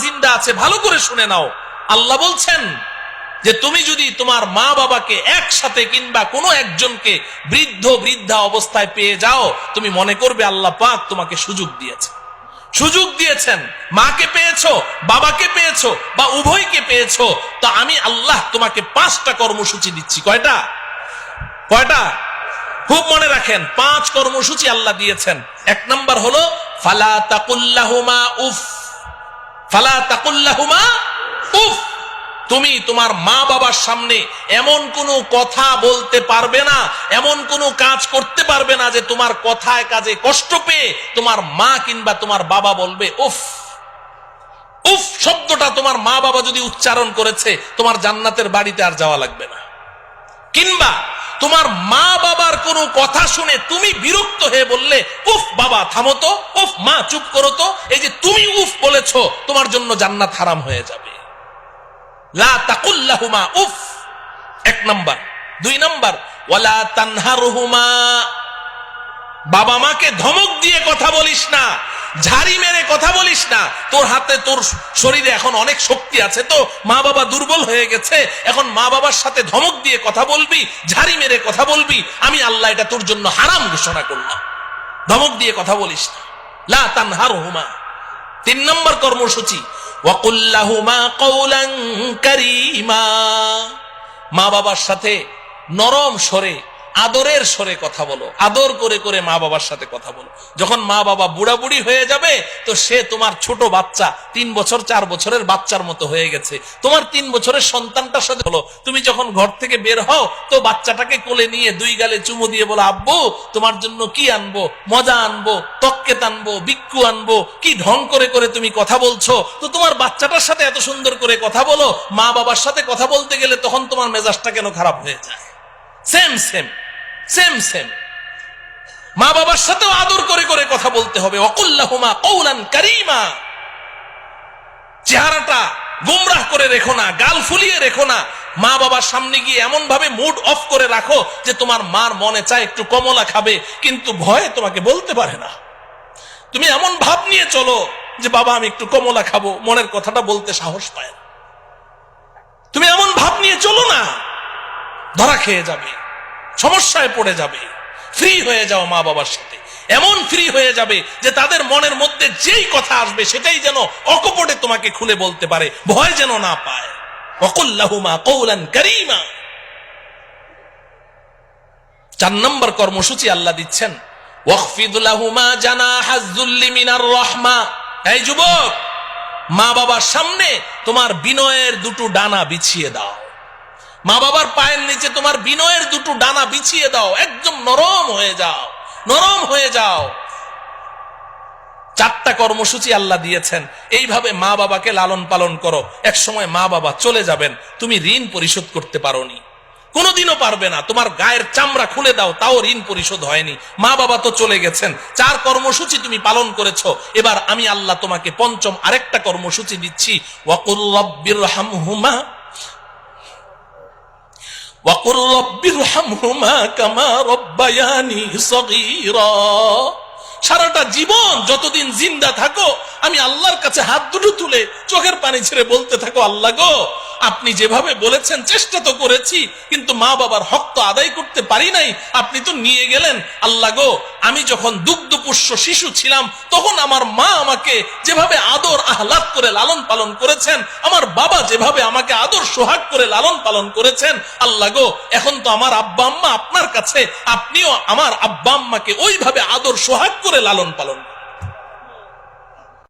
জিন্দা আছে, ভালো করে শুনে নাও। আল্লাহ বলছেন যে তুমি যদি তোমার মা বাবাকে একসাথে কিংবা কোনো একজনকে বৃদ্ধা অবস্থায় পেয়ে যাও, তুমি মনে করবে আল্লাহ পাক তোমাকে সুযোগ দিয়েছেন। মাকে পেয়েছো, বাবাকে পেয়েছো, বা উভয়কে পেয়েছো, তো আমি আল্লাহ তোমাকে 5টা কর্মসূচি দিচ্ছি। কয়টা? খুব মনে রাখেন, 5 কর্মসূচি আল্লাহ দিয়েছেন। 1 নাম্বার হলো ফালা তাকুল্লাহুমা উফ। ফালা তাকুল্লাহুমা উফ। তুমি তোমার মা বাবার সামনে এমন কোনো কথা বলতে পারবে না, এমন কোনো কাজ করতে পারবে না যে তোমার কথায় কাজে কষ্ট পেয়ে তোমার মা কিংবা তোমার বাবা বলবে উফ। উফ শব্দটা তোমার মা বাবা যদি উচ্চারণ করেছে, তোমার জান্নাতের বাড়িতে আর যাওয়া লাগবে না। কিংবা তোমার মা বাবার কোনো কথা শুনে তুমি বিরক্ত হয়ে বললে উফ বাবা থামো তো, উফ মা চুপ করো তো, এই যে তুমি উফ বলেছো, তোমার জন্য জান্নাত হারাম হয়ে যাবে। লা তাকুল্লাহুমা উফ, 1 নাম্বার। 2 নাম্বার ওয়ালা তানহারহুমা। বাবা মাকে ধমক দিয়ে কথা বলিস না, ঝাড়ি মেরে কথা বলিস না। তোর হাতে, তোর শরীরে এখন অনেক শক্তি আছে, তো মা বাবা দুর্বল হয়ে গেছে, এখন মা বাবার সাথে ধমক দিয়ে কথা বলবি, ঝাড়ি মেরে কথা বলবি, আমি আল্লাহ এটা তোর জন্য হারাম ঘোষণা করলাম। ধমক দিয়ে কথা বলিস না। লা তানহারহুমা। 3 নম্বর কর্মসূচি ওয়াকুল লাহুমা কওলান কারীমা। মা বাবার সাথে নরম স্বরে, আদরের স্বরে কথা বলো, আদর করে করে মা বাবার সাথে কথা বলো। যখন মা বাবা বুড়া বুড়ি হয়ে যাবে, তো সে তোমার ছোট বাচ্চা, 3 বছর 4 বছরের বাচ্চার মতো হয়ে গেছে। তোমার 3 বছরের সন্তানটার সাথে বলো, তুমি যখন ঘর থেকে বের হও, তো বাচ্চাটাকে কোলে নিয়ে 2 গালে চুমু দিয়ে বলো, আব্বু তোমার জন্য কি আনবো, মজা আনবো, তক্কেত আনবো, বিক্কু আনবো, কি ঢং করে করে তুমি কথা বলছো। তো তোমার বাচ্চাটার সাথে এত সুন্দর করে কথা বলো, মা বাবার সাথে কথা বলতে গেলে তখন তোমার মেজাজটা কেন খারাপ হয়ে যায়? সেম মা বাবার সাথেও আদর করে করে কথা বলতে হবে। ওয়াকুল লাহুমা কওলান কারীমা। চেহারাটা গোমরাহ করে রেখো না, গাল ফুলিয়ে রেখো না। মা বাবার সামনে গিয়ে এমন ভাবে মুড অফ করে রাখো যে তোমার মার মনে চায় একটু কমলা খাবে, কিন্তু ভয়ে তোমাকে বলতে পারে না। তুমি এমন ভাব নিয়ে চলো যে বাবা আমি একটু কমলা খাবো, মনের কথাটা বলতে সাহস পায় না। তুমি এমন ভাব নিয়ে চলো না, ধরা খেয়ে যাবে, সমস্যায় পড়ে যাবে। ফ্রি হয়ে যাও মা বাবার সাথে, এমন ফ্রি হয়ে যাবে যে তাদের মনের মধ্যে যেই কথা আসবে সেটাই যেন অকপটে তোমাকে খুলে বলতে পারে, ভয় যেন না পায়। ওয়াকুল লাহুমা কওলান কারীমা। 4 নম্বর কর্মসূচি আল্লাহ দিচ্ছেন ওয়াখফিদ লাহুমা জানাহাজ যুল্লি মিনার রাহমা। এই যুবক, মা বাবার সামনে তোমার বিনয়ের 2টো ডানা বিছিয়ে দাও। মা বাবার পায়ের নিচে তোমার বিনয়ের 2টো ডানা বিছিয়ে দাও, একদম নরম হয়ে যাও। 4টা কর্মসূচি আল্লাহ দিয়েছেন। এইভাবে মা বাবাকে লালন পালন করো। এক সময় মা বাবা চলে যাবেন, তুমি ঋণ পরিশোধ করতে পারোনি, কোনোদিনও পারবে না। তোমার গায়ের চামড়া খুলে দাও, তাও ঋণ পরিশোধ হয়নি। মা বাবা তো চলে গেছেন, 4 কর্মসূচি তুমি পালন করেছো। এবার আমি আল্লাহ তোমাকে 5ম আরেকটা কর্মসূচি দিচ্ছি। ওয়াকুর রব্বিরহামহুমা ওয়াকুর রব্বিরহামহুমা কামা রব্বায়ানি সগীরা। সারাটা জীবন যতদিন জিন্দা থাকো, আমি আল্লাহর কাছে হাত দুটো তুলে চোখের পানি ছেড়ে বলতে থাকো, আল্লাহ গো আপনি যেভাবে বলেছেন চেষ্টা তো করেছি, কিন্তু মা বাবার হক তো আদায় করতে পারি নাই, আপনি তো নিয়ে গেলেন। আল্লাহ গো, আমি যখন দুগ্ধপুষ্য শিশু ছিলাম, তখন আমার মা আমাকে যেভাবে আদর আহ্লাদ করে লালন পালন করেছেন, আমার বাবা যেভাবে আমাকে আদর সোহাগ করে লালন পালন করেছেন, আল্লাহ গো এখন তো আমার আব্বা আম্মা আপনার কাছে, আপনিও আমার আব্বা আম্মাকে ওইভাবে আদর সোহাগ করে লালন পালন